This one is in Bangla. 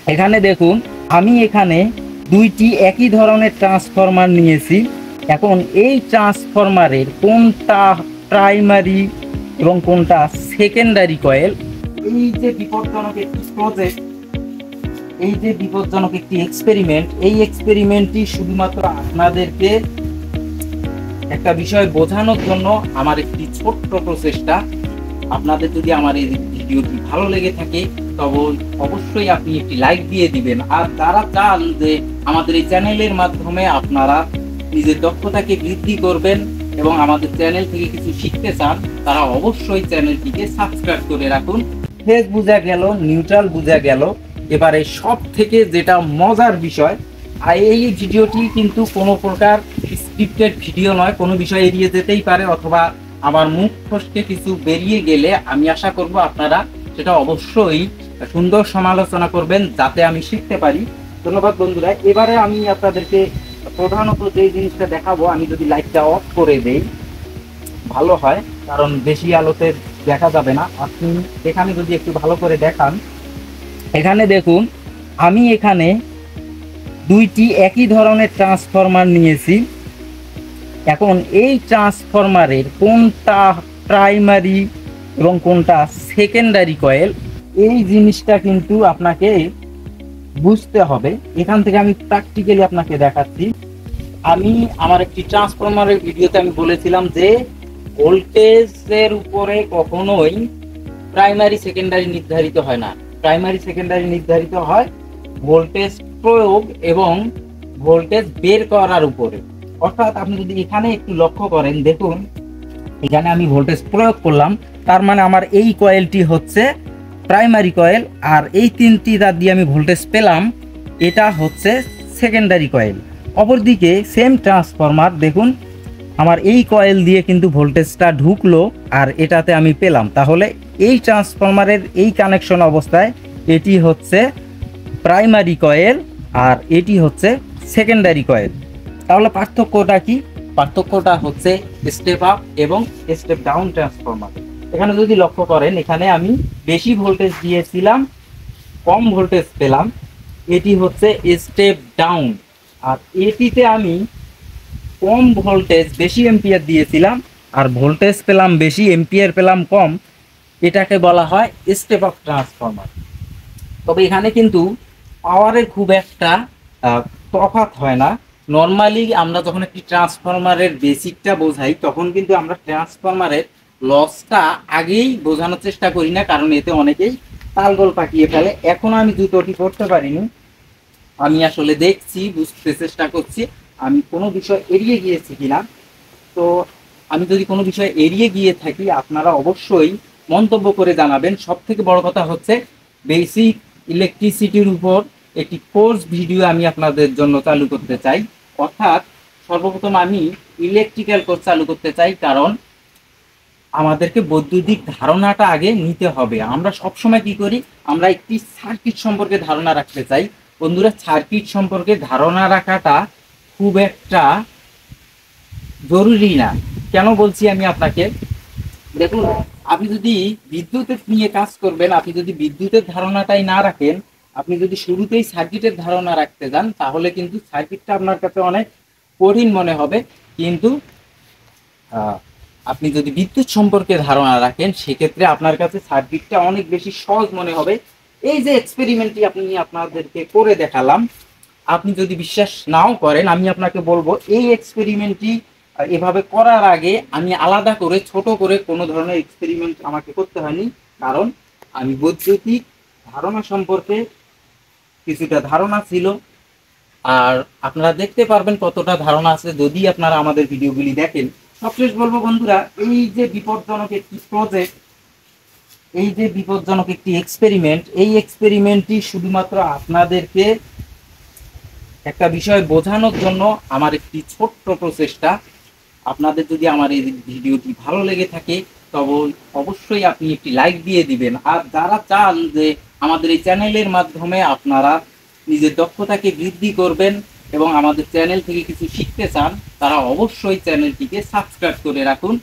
এখানে দেখুন, আমি এখানে দুইটি একই ধরনের ট্রান্সফরমার নিয়েছি। এখন এই ট্রান্সফরমারের কোনটা প্রাইমারি এবং কোনটা সেকেন্ডারি কয়েল, এই যে বিপজ্জনক একটি প্রজেক্ট, এই যে বিপজ্জনক একটি এক্সপেরিমেন্ট, এই এক্সপেরিমেন্টটি শুধুমাত্র আপনাদেরকে একটা বিষয় বোঝানোর জন্য আমার একটি ছোট্ট প্রচেষ্টা। আপনাদের যদি আমার এই ভিডিওটি ভালো লেগে থাকে তবে অবশ্যই আপনি একটি লাইক দিয়ে দিবেন। আর যারা চান যে আমাদের এই চ্যানেলের মাধ্যমে আপনারা নিজের দক্ষতাকে বৃদ্ধি করবেন এবং আমাদের চ্যানেল থেকে কিছু শিখতে চান, তারা অবশ্যই চ্যানেলটিকে সাবস্ক্রাইব করে রাখুন। ফেস বোঝা গেল, নিউট্রাল বোঝা গেল, এবারে সব থেকে যেটা মজার বিষয়, আর এই ভিডিওটি কিন্তু কোনো প্রকার স্ক্রিপ্টেড ভিডিও নয়। কোনো বিষয় এড়িয়ে যেতেই পারে অথবা আমার মুখ ফসকে কিছু বেরিয়ে গেলে আমি আশা করব আপনারা সেটা অবশ্যই সুন্দর সমালোচনা করবেন যাতে আমি শিখতে পারি। ধন্যবাদ বন্ধুরা। এবারে আমি আপনাদেরকে প্রধানত যে জিনিসটা দেখাবো, আমি যদি লাইটটা অফ করে দেই ভালো হয়, কারণ বেশি আলোতে দেখা যাবে না। আপনি এখানে যদি একটু ভালো করে দেখান, এখানে দেখুন, আমি এখানে দুইটি একই ধরনের ট্রান্সফরমার নিয়েছি। এখন এই ট্রান্সফরমারের কোনটা প্রাইমারি এবং কোনটা সেকেন্ডারি কয়েল, এই জিনিসটা কিন্তু আপনাকে বুঝতে হবে। এখান থেকে আমি প্র্যাকটিক্যালি আপনাকে দেখাচ্ছি। আমি আমার একটি ট্রান্সফরমারের ভিডিওতে আমি বলেছিলাম যে ভোল্টেজের উপরে কখনোই প্রাইমারি সেকেন্ডারি নির্ধারিত হয় না। প্রাইমারি সেকেন্ডারি নির্ধারিত হয় ভোল্টেজ প্রয়োগ এবং ভোল্টেজ বের করার উপরে। অর্থাৎ আপনি যদি এখানে একটু লক্ষ্য করেন, দেখুন এখানে আমি ভোল্টেজ প্রয়োগ করলাম, তার মানে আমার এই কয়েলটি হচ্ছে প্রাইমারি কয়েল, আর এই তিনটি তার দিয়ে আমি ভোল্টেজ পেলাম, এটা হচ্ছে সেকেন্ডারি কয়েল। অপরদিকে সেম ট্রান্সফরমার, দেখুন আমার এই কয়েল দিয়ে কিন্তু ভোল্টেজটা ঢুকলো আর এটাতে আমি পেলাম, তাহলে এই ট্রান্সফরমারের এই কানেকশন অবস্থায় এটি হচ্ছে প্রাইমারি কয়েল আর এটি হচ্ছে সেকেন্ডারি কয়েল। তাহলে পার্থক্যটা কি? পার্থক্যটা হচ্ছে স্টেপ আপ এবং স্টেপ ডাউন ট্রান্সফরমার। এখানে যদি লক্ষ্য করেন, এখানে আমি বেশি ভোল্টেজ দিয়েছিলাম, কম ভোল্টেজ পেলাম, এটি হচ্ছে স্টেপ ডাউন। আর এটিতে আমি কম ভোল্টেজ বেশি এম্পিয়ার দিয়েছিলাম আর ভোল্টেজ পেলাম বেশি, এম্পিয়ার পেলাম কম, এটাকে বলা হয় স্টেপ আপ ট্রান্সফরমার। তবে এখানে কিন্তু পাওয়ারের খুব একটা তফাৎ হয় না। নর্মালি আমরা যখন একটি ট্রান্সফরমারের বেসিকটা বোঝাই তখন কিন্তু আমরা ট্রান্সফরমারের লসটা আগেই বোঝানোর চেষ্টা করি না, কারণ এতে অনেকেই তালগোল পাকিয়ে ফেলে। এখনো আমি জুতোটি করতে পারিনি, আমি আসলে দেখছি, বুঝতে চেষ্টা করছি আমি কোনো বিষয় এড়িয়ে গিয়েছি কিনা। তো আমি যদি কোনো বিষয় এড়িয়ে গিয়ে থাকি আপনারা অবশ্যই মন্তব্য করে জানাবেন। সব থেকে বড় কথা হচ্ছে বেসিক ইলেকট্রিসিটির উপর একটি কোর্স ভিডিও আমি আপনাদের জন্য চালু করতে চাই। অর্থাৎ সর্বপ্রথম আমি ইলেকট্রিক্যাল কোর্স চালু করতে চাই, কারণ আমাদেরকে বৈদ্যুতিক ধারণাটা আগে নিতে হবে। আমরা সবসময় কি করি, আমরা একটি সার্কিট সম্পর্কে ধারণা রাখতে চাই। বন্ধুরা, সার্কিট সম্পর্কে ধারণা রাখাটা খুব একটা জরুরি না। কেন বলছি আমি আপনাকে, দেখুন আপনি যদি বিদ্যুতের নিয়ে কাজ করবেন, আপনি যদি বিদ্যুতের ধারণাটাই না রাখেন, আপনি যদি শুরুতেই সার্কিটের ধারণা রাখতে যান, তাহলে কিন্তু সার্কিটটা আপনার কাছে অনেক কঠিন মনে হবে। কিন্তু আপনি যদি বিদ্যুৎ সম্পর্কে ধারণা রাখেন সেক্ষেত্রে আপনার কাছে সার্কিটটা অনেক বেশি সহজ মনে হবে। এই যে এক্সপেরিমেন্টটি আপনাদেরকে করে দেখালাম, আপনি যদি বিশ্বাস নাও করেন, আমি আপনাকে বলবো এই এক্সপেরিমেন্টটি এভাবে করার আগে আমি আলাদা করে ছোট করে কোনো ধরনের এক্সপেরিমেন্ট আমাকে করতে হয়নি, কারণ আমি বৈদ্যুতিক ধারণা সম্পর্কে কিছুটা ধারণা ছিল। আর আপনারা দেখতে পারবেন কতটা ধারণা আছে যদি আপনারা আমাদের ভিডিওগুলি দেখেন। সবশেষ বলবো বন্ধুরা, এই যে বিপজ্জনক একটি প্রজেক্ট, এই যে বিপজ্জনক একটি এক্সপেরিমেন্ট, এই এক্সপেরিমেন্টটি শুধুমাত্র আপনাদেরকে একটা বিষয় বোঝানোর জন্য আমার একটি ছোট্ট প্রচেষ্টা। আপনাদের যদি আমার এই ভিডিওটি ভালো লেগে থাকে তবে অবশ্যই আপনি একটি লাইক দিয়ে দিবেন। আর যারা চান যে আমাদের এই চ্যানেলের মাধ্যমে আপনারা নিজের দক্ষতাকে বৃদ্ধি করবেন এবং আমাদের চ্যানেল থেকে কিছু শিখতে চান, তারা অবশ্যই চ্যানেলটিকে সাবস্ক্রাইব করে রাখুন।